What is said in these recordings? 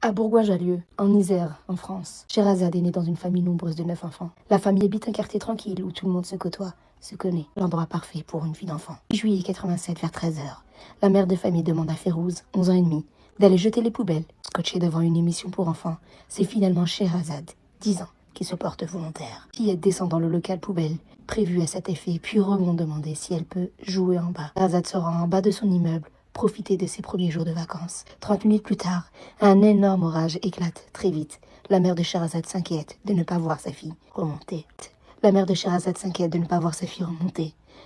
À Bourgoin-Jallieu, en Isère, en France, Sherazade est née dans une famille nombreuse de 9 enfants. La famille habite un quartier tranquille où tout le monde se côtoie, se connaît. L'endroit parfait pour une vie d'enfant. Juillet 87 vers 13h, la mère de famille demande à Férouz, 11 ans et demi, d'aller jeter les poubelles. Scotchée devant une émission pour enfants, c'est finalement Sherazade, 10 ans, qui se porte volontaire. Fillette descend dans le local poubelle, prévu à cet effet, puis remonte demander si elle peut jouer en bas. Sherazade se rend en bas de son immeuble, profiter de ses premiers jours de vacances. 30 minutes plus tard, un énorme orage éclate très vite. La mère de Sherazade s'inquiète de ne pas voir sa fille remonter.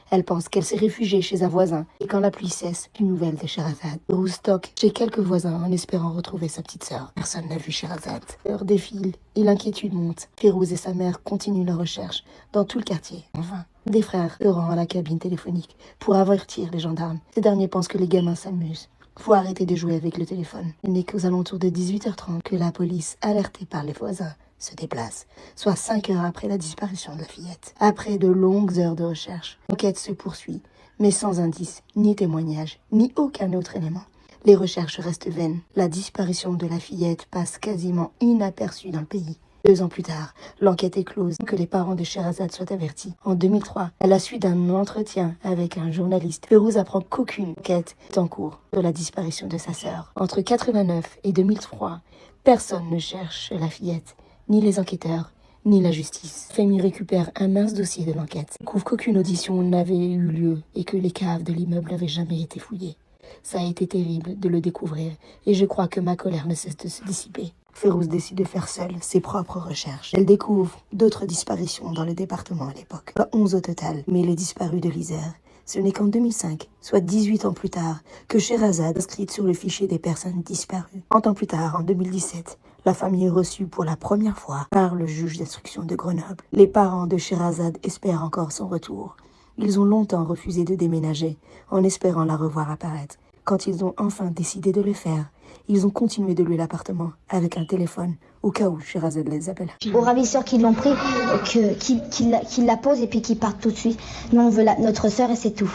Elle pense qu'elle s'est réfugiée chez un voisin. Et quand la pluie cesse, plus nouvelle de Sherazade. Férouz stocke chez quelques voisins en espérant retrouver sa petite sœur. Personne n'a vu Sherazade. L'heure défile et l'inquiétude monte. Férouz et sa mère continuent leur recherche dans tout le quartier. Enfin, des frères se rendent à la cabine téléphonique pour avertir les gendarmes. Ces derniers pensent que les gamins s'amusent. Faut arrêter de jouer avec le téléphone. Il n'est qu'aux alentours de 18h30 que la police, alertée par les voisins, se déplace, soit 5 heures après la disparition de la fillette. Après de longues heures de recherche, l'enquête se poursuit, mais sans indice, ni témoignage, ni aucun autre élément. Les recherches restent vaines. La disparition de la fillette passe quasiment inaperçue dans le pays. 2 ans plus tard, l'enquête est close, que les parents de Sherazade soient avertis. En 2003, à la suite d'un entretien avec un journaliste, Férouz apprend qu'aucune enquête est en cours de la disparition de sa sœur. Entre 89 et 2003, personne ne cherche la fillette, ni les enquêteurs, ni la justice. FEMI récupère un mince dossier de l'enquête, découvre qu'aucune audition n'avait eu lieu et que les caves de l'immeuble n'avaient jamais été fouillées. Ça a été terrible de le découvrir et je crois que ma colère ne cesse de se dissiper. Férouz décide de faire seule ses propres recherches. Elle découvre d'autres disparitions dans le département à l'époque. Pas 11 au total, mais les disparus de l'Isère. Ce n'est qu'en 2005, soit 18 ans plus tard, que Sherazade est inscrite sur le fichier des personnes disparues. 30 ans plus tard, en 2017, la famille est reçue pour la première fois par le juge d'instruction de Grenoble. Les parents de Sherazade espèrent encore son retour. Ils ont longtemps refusé de déménager, en espérant la revoir apparaître. Quand ils ont enfin décidé de le faire, ils ont continué de louer l'appartement avec un téléphone, au cas où Sherazade les appelle. Aux ravisseurs qui l'ont pris, qu'ils la posent et puis qu'ils partent tout de suite. Nous, on veut notre sœur et c'est tout.